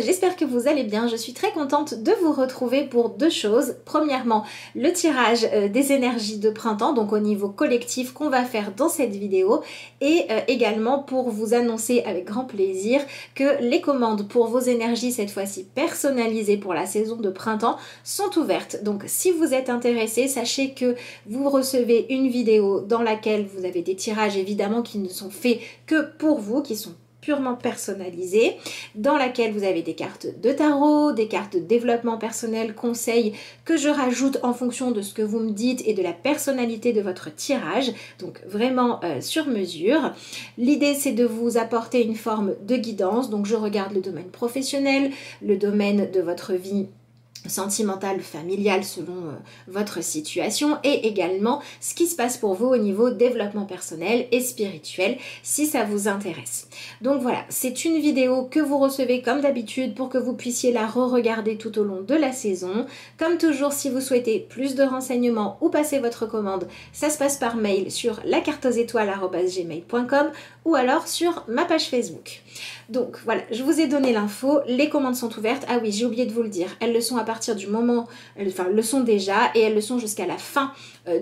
j'espère que vous allez bien. Je suis très contente de vous retrouver pour deux choses. Premièrement, le tirage des énergies de printemps, donc au niveau collectif qu'on va faire dans cette vidéo, et également pour vous annoncer avec grand plaisir que les commandes pour vos énergies, cette fois-ci personnalisées pour la saison de printemps, sont ouvertes. Donc si vous êtes intéressé, sachez que vous recevez une vidéo dans laquelle vous avez des tirages évidemment qui ne sont faits que pour vous, qui sont purement personnalisée, dans laquelle vous avez des cartes de tarot, des cartes de développement personnel, conseils que je rajoute en fonction de ce que vous me dites et de la personnalité de votre tirage, donc vraiment sur mesure. L'idée c'est de vous apporter une forme de guidance, donc je regarde le domaine professionnel, le domaine de votre vie sentimentale, familiale selon votre situation et également ce qui se passe pour vous au niveau développement personnel et spirituel si ça vous intéresse. Donc voilà, c'est une vidéo que vous recevez comme d'habitude pour que vous puissiez la re-regarder tout au long de la saison. Comme toujours, si vous souhaitez plus de renseignements ou passer votre commande, ça se passe par mail sur lacarteauxétoiles@gmail.com ou alors sur ma page Facebook. Donc voilà, je vous ai donné l'info, les commandes sont ouvertes. Ah oui, j'ai oublié de vous le dire, elles le sont à partir du moment, enfin elles le sont déjà et elles le sont jusqu'à la fin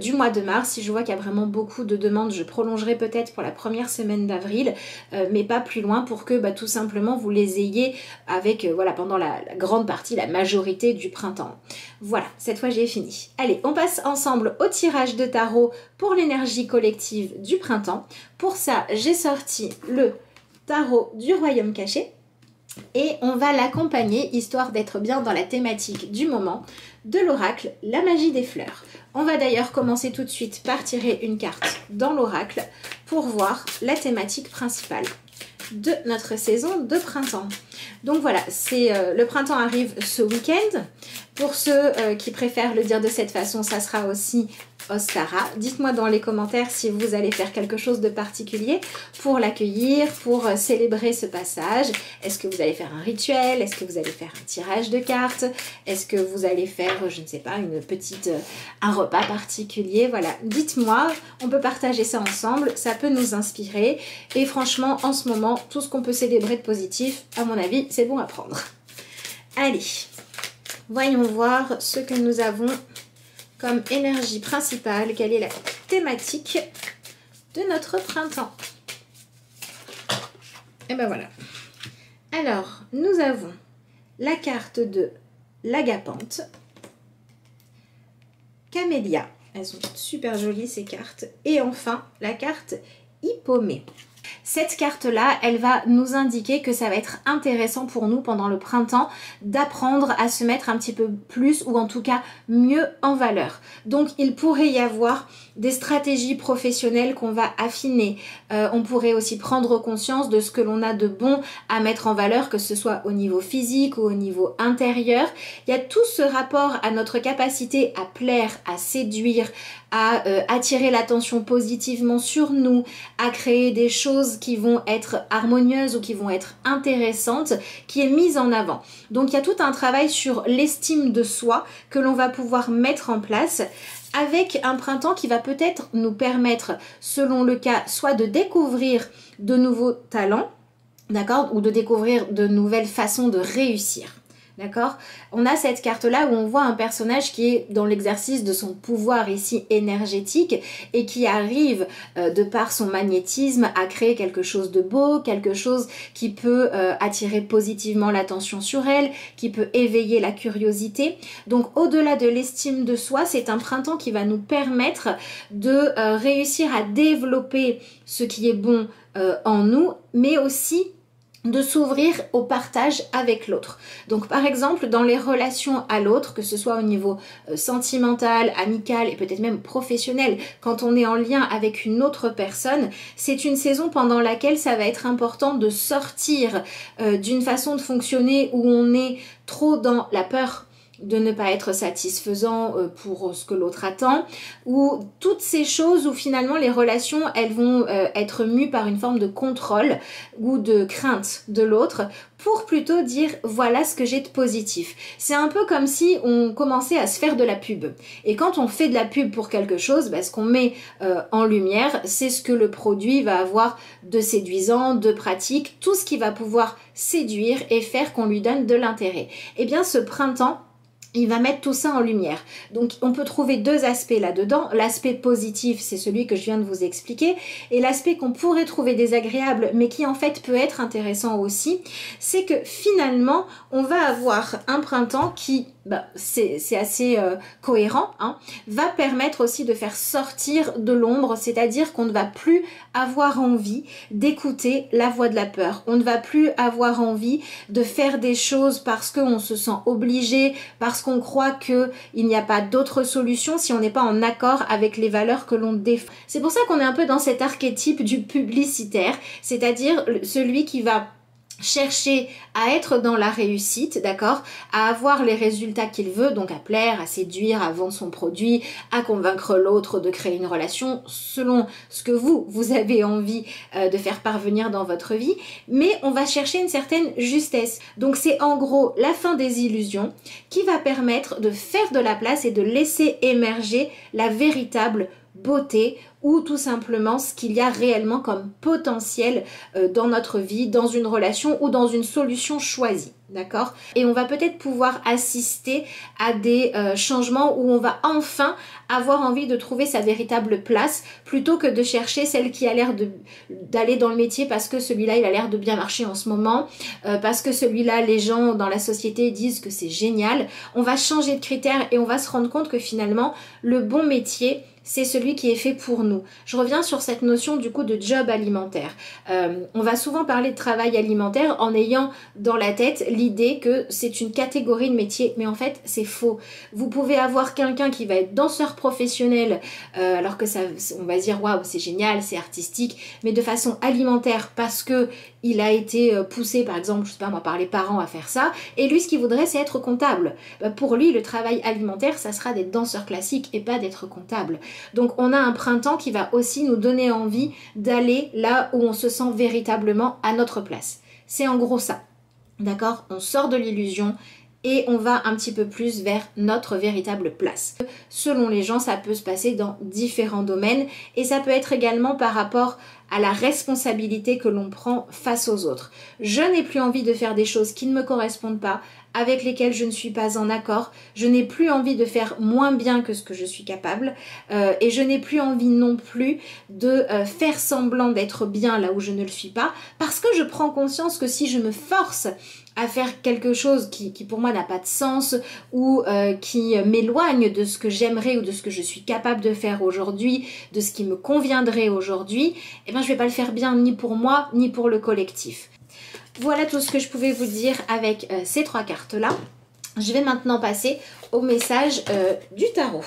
du mois de mars. Si je vois qu'il y a vraiment beaucoup de demandes, je prolongerai peut-être pour la première semaine d'avril, mais pas plus loin pour que tout simplement vous les ayez avec, voilà, pendant la grande partie, la majorité du printemps. Voilà, cette fois j'ai fini. Allez, on passe ensemble au tirage de tarot pour l'énergie collective du printemps. Pour ça, j'ai sorti le tarot du royaume caché et on va l'accompagner, histoire d'être bien dans la thématique du moment, de l'oracle La magie des fleurs. On va d'ailleurs commencer tout de suite par tirer une carte dans l'oracle pour voir la thématique principale de notre saison de printemps. Donc voilà, le printemps arrive ce week-end. Pour ceux qui préfèrent le dire de cette façon, ça sera aussi Ostara. Dites-moi dans les commentaires si vous allez faire quelque chose de particulier pour l'accueillir, pour célébrer ce passage. Est-ce que vous allez faire un rituel? Est-ce que vous allez faire un tirage de cartes? Est-ce que vous allez faire, je ne sais pas, un repas particulier? Voilà, dites-moi, on peut partager ça ensemble, ça peut nous inspirer. Et franchement, en ce moment, tout ce qu'on peut célébrer de positif, à mon avis, c'est bon à prendre. Allez, voyons voir ce que nous avons comme énergie principale, quelle est la thématique de notre printemps. Et ben voilà. Alors, nous avons la carte de l'agapante, camélia, elles sont super jolies ces cartes, et enfin la carte hippomée. Cette carte-là, elle va nous indiquer que ça va être intéressant pour nous pendant le printemps d'apprendre à se mettre un petit peu plus ou en tout cas mieux en valeur. Donc il pourrait y avoir des stratégies professionnelles qu'on va affiner. On pourrait aussi prendre conscience de ce que l'on a de bon à mettre en valeur, que ce soit au niveau physique ou au niveau intérieur. Il y a tout ce rapport à notre capacité à plaire, à séduire, à attirer l'attention positivement sur nous, à créer des choses qui vont être harmonieuses ou qui vont être intéressantes, qui est mise en avant. Donc il y a tout un travail sur l'estime de soi que l'on va pouvoir mettre en place avec un printemps qui va peut-être nous permettre, selon le cas, soit de découvrir de nouveaux talents, d'accord, ou de découvrir de nouvelles façons de réussir. D'accord? On a cette carte-là où on voit un personnage qui est dans l'exercice de son pouvoir ici énergétique et qui arrive, de par son magnétisme, à créer quelque chose de beau, quelque chose qui peut attirer positivement l'attention sur elle, qui peut éveiller la curiosité. Donc au-delà de l'estime de soi, c'est un printemps qui va nous permettre de réussir à développer ce qui est bon en nous, mais aussi de s'ouvrir au partage avec l'autre. Donc par exemple dans les relations à l'autre, que ce soit au niveau sentimental, amical et peut-être même professionnel, quand on est en lien avec une autre personne, c'est une saison pendant laquelle ça va être important de sortir d'une façon de fonctionner où on est trop dans la peur, de ne pas être satisfaisant pour ce que l'autre attend, ou toutes ces choses où finalement les relations elles vont être mues par une forme de contrôle ou de crainte de l'autre pour plutôt dire voilà ce que j'ai de positif. C'est un peu comme si on commençait à se faire de la pub. Et quand on fait de la pub pour quelque chose, ce qu'on met en lumière, c'est ce que le produit va avoir de séduisant, de pratique, tout ce qui va pouvoir séduire et faire qu'on lui donne de l'intérêt. Eh bien ce printemps, il va mettre tout ça en lumière. Donc on peut trouver deux aspects là-dedans. L'aspect positif, c'est celui que je viens de vous expliquer. Et l'aspect qu'on pourrait trouver désagréable, mais qui en fait peut être intéressant aussi, c'est que finalement, on va avoir un printemps qui, c'est assez cohérent, hein, va permettre aussi de faire sortir de l'ombre, c'est-à-dire qu'on ne va plus avoir envie d'écouter la voix de la peur. On ne va plus avoir envie de faire des choses parce qu'on se sent obligé, parce qu'on croit qu'il n'y a pas d'autre solution si on n'est pas en accord avec les valeurs que l'on défend. C'est pour ça qu'on est un peu dans cet archétype du publicitaire, c'est-à-dire celui qui va chercher à être dans la réussite, d'accord, à avoir les résultats qu'il veut, donc à plaire, à séduire, à vendre son produit, à convaincre l'autre de créer une relation selon ce que vous avez envie de faire parvenir dans votre vie, mais on va chercher une certaine justesse. Donc c'est en gros la fin des illusions qui va permettre de faire de la place et de laisser émerger la véritable beauté ou tout simplement ce qu'il y a réellement comme potentiel dans notre vie, dans une relation ou dans une solution choisie. D'accord? Et on va peut-être pouvoir assister à des changements où on va enfin avoir envie de trouver sa véritable place plutôt que de chercher celle qui a l'air d'aller dans le métier parce que celui-là il a l'air de bien marcher en ce moment, parce que celui-là les gens dans la société disent que c'est génial. On va changer de critères et on va se rendre compte que finalement le bon métier c'est celui qui est fait pour nous. Je reviens sur cette notion du coup de job alimentaire. On va souvent parler de travail alimentaire en ayant dans la tête l'idée que c'est une catégorie de métier, mais en fait c'est faux. Vous pouvez avoir quelqu'un qui va être danseur professionnel, alors que ça, on va dire waouh c'est génial, c'est artistique, mais de façon alimentaire parce que il a été poussé par exemple, je sais pas moi, par les parents à faire ça, et lui ce qu'il voudrait c'est être comptable. Pour lui le travail alimentaire ça sera d'être danseur classique et pas d'être comptable. Donc on a un printemps qui va aussi nous donner envie d'aller là où on se sent véritablement à notre place. C'est en gros ça, d'accord? On sort de l'illusion et on va un petit peu plus vers notre véritable place. Selon les gens, ça peut se passer dans différents domaines et ça peut être également par rapport à la responsabilité que l'on prend face aux autres. Je n'ai plus envie de faire des choses qui ne me correspondent pas, avec lesquelles je ne suis pas en accord. Je n'ai plus envie de faire moins bien que ce que je suis capable et je n'ai plus envie non plus de faire semblant d'être bien là où je ne le suis pas parce que je prends conscience que si je me force à faire quelque chose qui pour moi n'a pas de sens ou qui m'éloigne de ce que j'aimerais ou de ce que je suis capable de faire aujourd'hui, de ce qui me conviendrait aujourd'hui, eh bien je vais pas le faire bien ni pour moi ni pour le collectif. Voilà tout ce que je pouvais vous dire avec ces trois cartes-là. Je vais maintenant passer au message du tarot.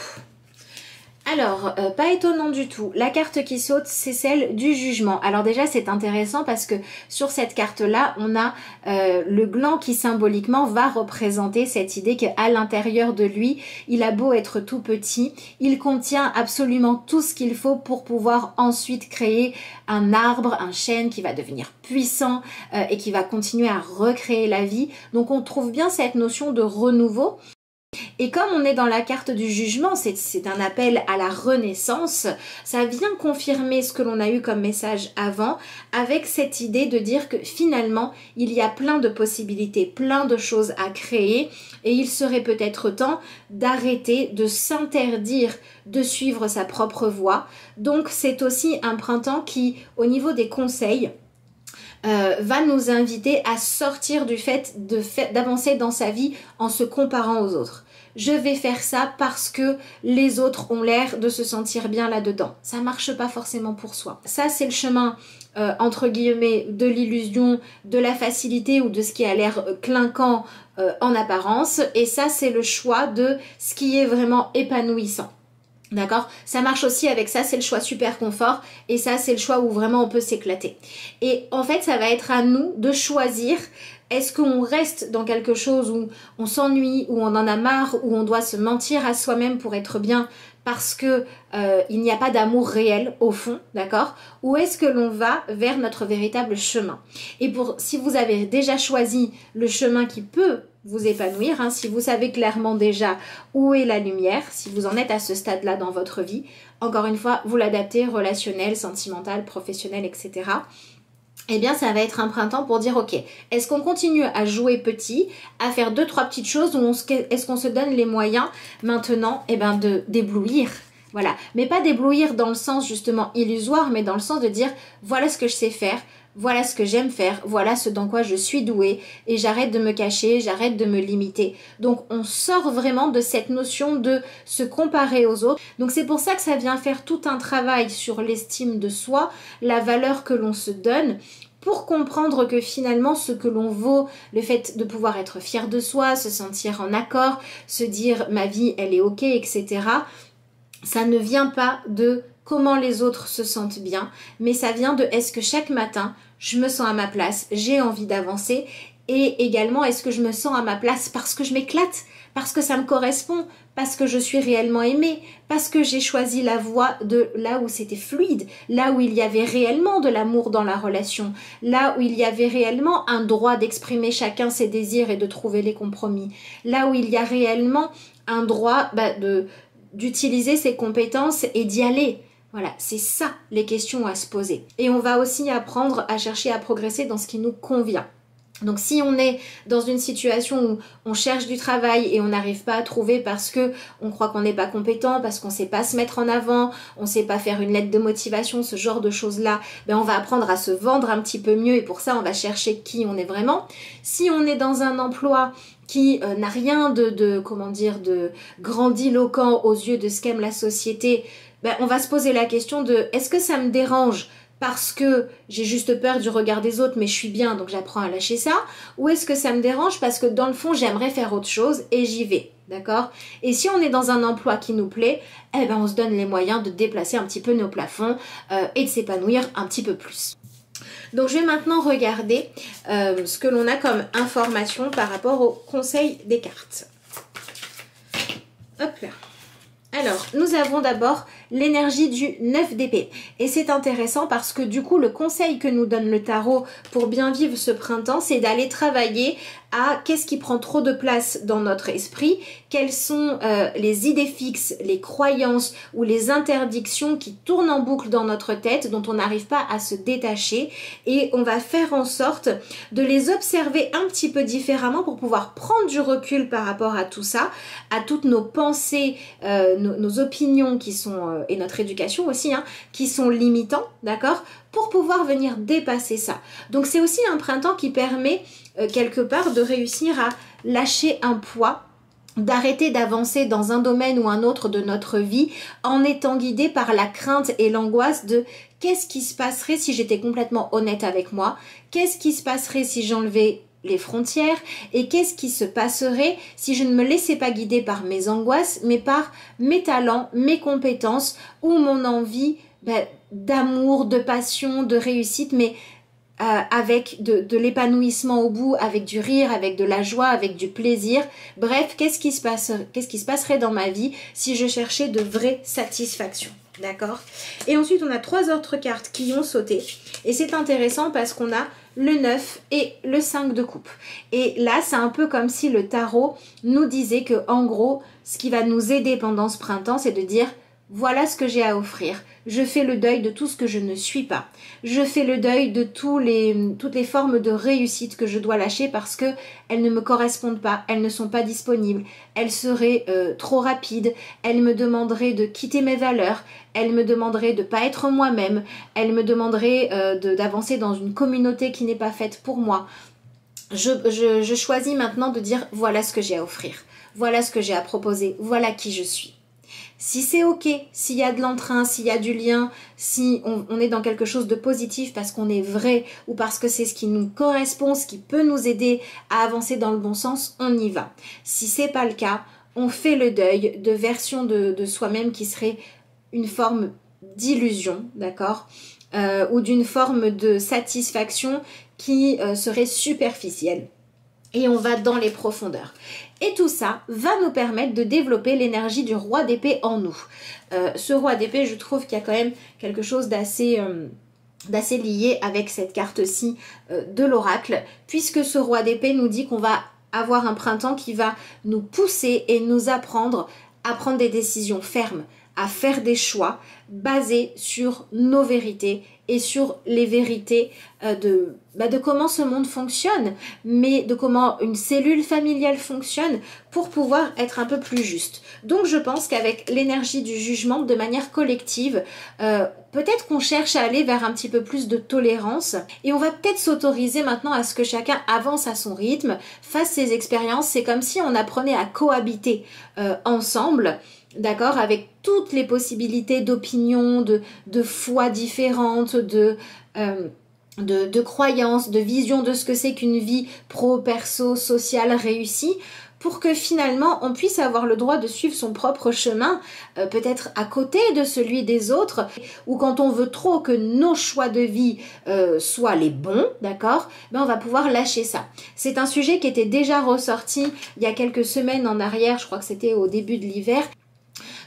Alors, pas étonnant du tout, la carte qui saute, c'est celle du jugement. Alors déjà, c'est intéressant parce que sur cette carte-là, on a le gland qui symboliquement va représenter cette idée qu'à l'intérieur de lui, il a beau être tout petit, il contient absolument tout ce qu'il faut pour pouvoir ensuite créer un arbre, un chêne qui va devenir puissant et qui va continuer à recréer la vie. Donc on trouve bien cette notion de renouveau. Et comme on est dans la carte du jugement, c'est un appel à la renaissance, ça vient confirmer ce que l'on a eu comme message avant, avec cette idée de dire que finalement, il y a plein de possibilités, plein de choses à créer, et il serait peut-être temps d'arrêter de s'interdire de suivre sa propre voie. Donc c'est aussi un printemps qui, au niveau des conseils, va nous inviter à sortir du fait d'avancer dans sa vie en se comparant aux autres. Je vais faire ça parce que les autres ont l'air de se sentir bien là-dedans. Ça marche pas forcément pour soi. Ça, c'est le chemin, entre guillemets, de l'illusion, de la facilité ou de ce qui a l'air clinquant en apparence. Et ça, c'est le choix de ce qui est vraiment épanouissant. D'accord? Ça marche aussi avec ça, c'est le choix super confort et ça, c'est le choix où vraiment on peut s'éclater. Et en fait, ça va être à nous de choisir est-ce qu'on reste dans quelque chose où on s'ennuie, où on en a marre, où on doit se mentir à soi-même pour être bien parce que il n'y a pas d'amour réel au fond, d'accord? Ou est-ce que l'on va vers notre véritable chemin? Et si vous avez déjà choisi le chemin qui peut vous épanouir, hein, si vous savez clairement déjà où est la lumière, si vous en êtes à ce stade-là dans votre vie, encore une fois, vous l'adaptez relationnel, sentimental, professionnel, etc. Eh bien, ça va être un printemps pour dire, ok, est-ce qu'on continue à jouer petit, à faire 2-3 petites choses, ou est-ce qu'on se donne les moyens maintenant d'éblouir? Voilà, mais pas d'éblouir dans le sens justement illusoire, mais dans le sens de dire, voilà ce que je sais faire, voilà ce que j'aime faire, voilà ce dans quoi je suis douée, et j'arrête de me cacher, j'arrête de me limiter. Donc on sort vraiment de cette notion de se comparer aux autres. Donc c'est pour ça que ça vient faire tout un travail sur l'estime de soi, la valeur que l'on se donne, pour comprendre que finalement ce que l'on vaut, le fait de pouvoir être fier de soi, se sentir en accord, se dire ma vie elle est ok, etc. Ça ne vient pas de comment les autres se sentent bien, mais ça vient de est-ce que chaque matin je me sens à ma place, j'ai envie d'avancer, et également est-ce que je me sens à ma place parce que je m'éclate, parce que ça me correspond, parce que je suis réellement aimée, parce que j'ai choisi la voie de là où c'était fluide, là où il y avait réellement de l'amour dans la relation, là où il y avait réellement un droit d'exprimer chacun ses désirs et de trouver les compromis, là où il y a réellement un droit d'utiliser ses compétences et d'y aller. Voilà, c'est ça les questions à se poser. Et on va aussi apprendre à chercher à progresser dans ce qui nous convient. Donc si on est dans une situation où on cherche du travail et on n'arrive pas à trouver parce que on croit qu'on n'est pas compétent, parce qu'on ne sait pas se mettre en avant, on ne sait pas faire une lettre de motivation, ce genre de choses-là, on va apprendre à se vendre un petit peu mieux et pour ça on va chercher qui on est vraiment. Si on est dans un emploi qui n'a rien de grandiloquent aux yeux de ce qu'aime la société, on va se poser la question de est-ce que ça me dérange parce que j'ai juste peur du regard des autres mais je suis bien donc j'apprends à lâcher ça, ou est-ce que ça me dérange parce que dans le fond j'aimerais faire autre chose et j'y vais, d'accord? Et si on est dans un emploi qui nous plaît, on se donne les moyens de déplacer un petit peu nos plafonds et de s'épanouir un petit peu plus. Donc je vais maintenant regarder ce que l'on a comme information par rapport au conseil des cartes. Hop là. Alors, nous avons d'abord l'énergie du 9 d'épée. Et c'est intéressant parce que du coup, le conseil que nous donne le tarot pour bien vivre ce printemps, c'est d'aller travailler à qu'est-ce qui prend trop de place dans notre esprit, quelles sont les idées fixes, les croyances ou les interdictions qui tournent en boucle dans notre tête, dont on n'arrive pas à se détacher. Et on va faire en sorte de les observer un petit peu différemment pour pouvoir prendre du recul par rapport à tout ça, à toutes nos pensées, nos opinions qui sont, et notre éducation aussi, hein, qui sont limitants, d'accord, pour pouvoir venir dépasser ça. Donc c'est aussi un printemps qui permet quelque part de réussir à lâcher un poids, d'arrêter d'avancer dans un domaine ou un autre de notre vie en étant guidé par la crainte et l'angoisse de qu'est-ce qui se passerait si j'étais complètement honnête avec moi, qu'est-ce qui se passerait si j'enlevais les frontières et qu'est-ce qui se passerait si je ne me laissais pas guider par mes angoisses mais par mes talents, mes compétences ou mon envie d'amour, de passion, de réussite, mais avec de l'épanouissement au bout, avec du rire, avec de la joie, avec du plaisir. Bref, qu'est-ce qui se passerait dans ma vie si je cherchais de vraies satisfactions, d'accord? Et ensuite, on a 3 autres cartes qui ont sauté. Et c'est intéressant parce qu'on a le 9 et le 5 de coupe. Et là, c'est un peu comme si le tarot nous disait que, en gros, ce qui va nous aider pendant ce printemps, c'est de dire voilà ce que j'ai à offrir. Je fais le deuil de tout ce que je ne suis pas. Je fais le deuil de toutes les formes de réussite que je dois lâcher parce que elles ne me correspondent pas, elles ne sont pas disponibles, elles seraient trop rapides, elles me demanderaient de quitter mes valeurs, elles me demanderaient de ne pas être moi-même, elles me demanderaient d'avancer dans une communauté qui n'est pas faite pour moi. Je choisis maintenant de dire voilà ce que j'ai à offrir, voilà ce que j'ai à proposer, voilà qui je suis. Si c'est ok, s'il y a de l'entrain, s'il y a du lien, si on est dans quelque chose de positif parce qu'on est vrai ou parce que c'est ce qui nous correspond, ce qui peut nous aider à avancer dans le bon sens, on y va. Si c'est pas le cas, on fait le deuil de versions de soi-même qui seraient une forme d'illusion, d'accord, ou d'une forme de satisfaction qui serait superficielle. Et on va dans les profondeurs. Et tout ça va nous permettre de développer l'énergie du roi d'épée en nous. Ce roi d'épée, je trouve qu'il y a quand même quelque chose d'assez lié avec cette carte-ci de l'oracle, puisque ce roi d'épée nous dit qu'on va avoir un printemps qui va nous pousser et nous apprendre à prendre des décisions fermes, à faire des choix basés sur nos vérités et sur les vérités de comment ce monde fonctionne, mais de comment une cellule familiale fonctionne pour pouvoir être un peu plus juste. Donc je pense qu'avec l'énergie du jugement, de manière collective, peut-être qu'on cherche à aller vers un petit peu plus de tolérance et on va peut-être s'autoriser maintenant à ce que chacun avance à son rythme, fasse ses expériences. C'est comme si on apprenait à cohabiter ensemble, d'accord, avec toutes les possibilités d'opinions, de foi différentes, de croyances, de visions de ce que c'est qu'une vie pro-perso, sociale, réussie, pour que finalement on puisse avoir le droit de suivre son propre chemin, peut-être à côté de celui des autres, ou quand on veut trop que nos choix de vie soient les bons, d'accord, on va pouvoir lâcher ça. C'est un sujet qui était déjà ressorti il y a quelques semaines en arrière, je crois que c'était au début de l'hiver.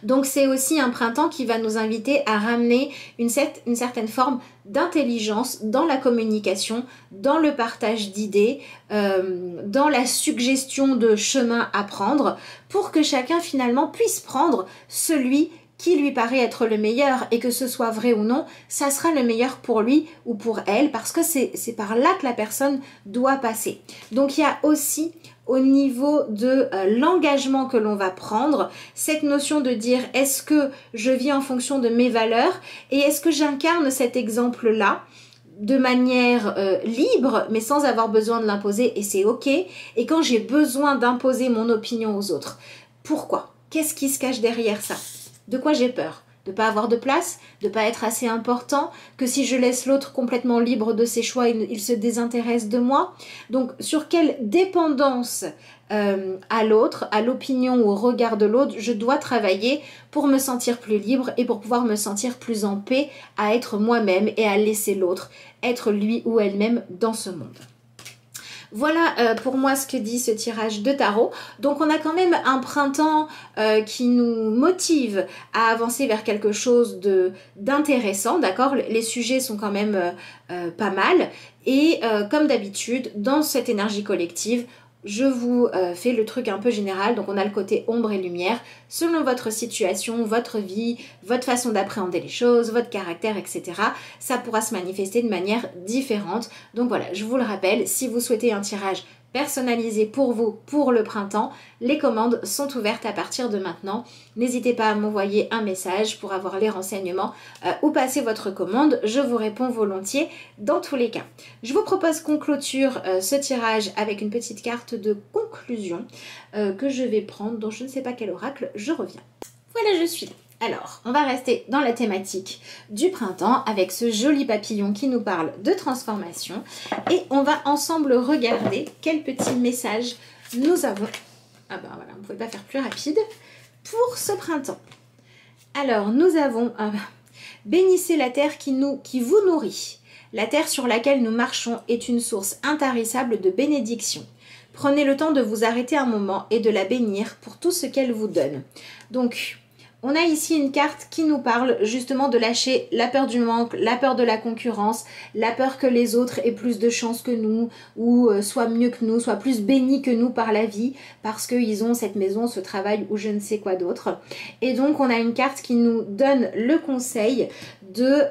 Donc c'est aussi un printemps qui va nous inviter à ramener une certaine forme d'intelligence dans la communication, dans le partage d'idées, dans la suggestion de chemins à prendre, pour que chacun finalement puisse prendre celui qui lui paraît être le meilleur, et que ce soit vrai ou non, ça sera le meilleur pour lui ou pour elle, parce que c'est par là que la personne doit passer. Donc il y a aussi au niveau de l'engagement que l'on va prendre, cette notion de dire est-ce que je vis en fonction de mes valeurs et est-ce que j'incarne cet exemple-là de manière libre mais sans avoir besoin de l'imposer, et c'est ok. Et quand j'ai besoin d'imposer mon opinion aux autres, pourquoi? Qu'est-ce qui se cache derrière ça? De quoi j'ai peur? De ne pas avoir de place, de ne pas être assez important, que si je laisse l'autre complètement libre de ses choix, il se désintéresse de moi. Donc sur quelle dépendance à l'autre, à l'opinion ou au regard de l'autre, je dois travailler pour me sentir plus libre et pour pouvoir me sentir plus en paix à être moi-même et à laisser l'autre être lui ou elle-même dans ce monde. Voilà pour moi ce que dit ce tirage de tarot. Donc on a quand même un printemps qui nous motive à avancer vers quelque chose d'intéressant, d'accord? Les sujets sont quand même pas mal. Et comme d'habitude, dans cette énergie collective, je vous fais le truc un peu général. Donc on a le côté ombre et lumière, selon votre situation, votre vie, votre façon d'appréhender les choses, votre caractère, etc. Ça pourra se manifester de manière différente. Donc voilà, je vous le rappelle, si vous souhaitez un tirage personnalisé pour vous, pour le printemps, les commandes sont ouvertes à partir de maintenant. N'hésitez pas à m'envoyer un message pour avoir les renseignements ou passer votre commande, je vous réponds volontiers dans tous les cas. Je vous propose qu'on clôture ce tirage avec une petite carte de conclusion que je vais prendre, dont je ne sais pas quel oracle, je reviens. Voilà, je suis là. Alors, on va rester dans la thématique du printemps avec ce joli papillon qui nous parle de transformation. Et on va ensemble regarder quel petit message nous avons. Ah ben voilà, on ne pouvait pas faire plus rapide pour ce printemps. Alors, nous avons bénissez la terre qui vous nourrit. La terre sur laquelle nous marchons est une source intarissable de bénédiction. Prenez le temps de vous arrêter un moment et de la bénir pour tout ce qu'elle vous donne. Donc, on a ici une carte qui nous parle justement de lâcher la peur du manque, la peur de la concurrence, la peur que les autres aient plus de chance que nous ou soient mieux que nous, soient plus bénis que nous par la vie parce qu'ils ont cette maison, ce travail ou je ne sais quoi d'autre. Et donc on a une carte qui nous donne le conseil de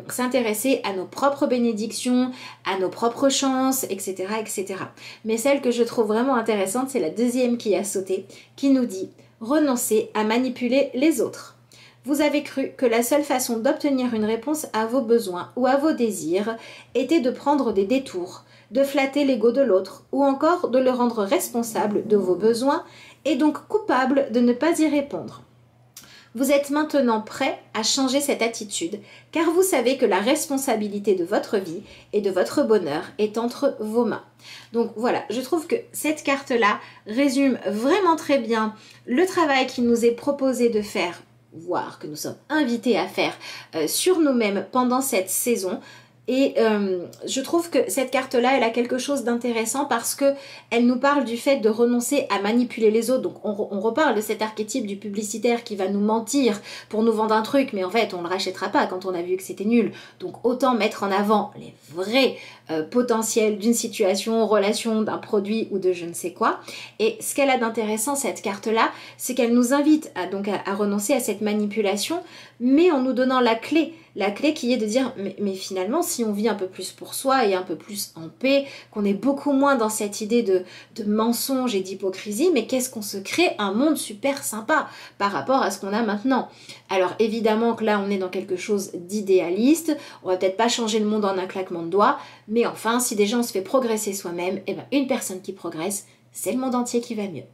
s'intéresser à nos propres bénédictions, à nos propres chances, etc., etc. Mais celle que je trouve vraiment intéressante, c'est la deuxième qui a sauté, qui nous dit « Renoncez à manipuler les autres. Vous avez cru que la seule façon d'obtenir une réponse à vos besoins ou à vos désirs était de prendre des détours, de flatter l'ego de l'autre ou encore de le rendre responsable de vos besoins et donc coupable de ne pas y répondre. Vous êtes maintenant prêt à changer cette attitude, car vous savez que la responsabilité de votre vie et de votre bonheur est entre vos mains. Donc voilà, je trouve que cette carte-là résume vraiment très bien le travail qui nous est proposé de faire, voire que nous sommes invités à faire sur nous-mêmes pendant cette saison. Et je trouve que cette carte-là, elle a quelque chose d'intéressant parce que elle nous parle du fait de renoncer à manipuler les autres. Donc on reparle de cet archétype du publicitaire qui va nous mentir pour nous vendre un truc, mais en fait on ne le rachètera pas quand on a vu que c'était nul. Donc autant mettre en avant les vrais potentiels d'une situation, relation, d'un produit ou de je ne sais quoi. Et ce qu'elle a d'intéressant, cette carte-là, c'est qu'elle nous invite à renoncer à cette manipulation, mais en nous donnant la clé qui est de dire mais finalement si on vit un peu plus pour soi et un peu plus en paix, qu'on est beaucoup moins dans cette idée de mensonge et d'hypocrisie, mais qu'est-ce qu'on se crée un monde super sympa par rapport à ce qu'on a maintenant. Alors évidemment que là on est dans quelque chose d'idéaliste, on va peut-être pas changer le monde en un claquement de doigts, mais enfin si déjà on se fait progresser soi-même, et ben une personne qui progresse, c'est le monde entier qui va mieux.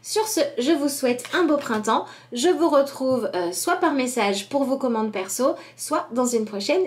Sur ce, je vous souhaite un beau printemps. Je vous retrouve soit par message pour vos commandes perso, soit dans une prochaine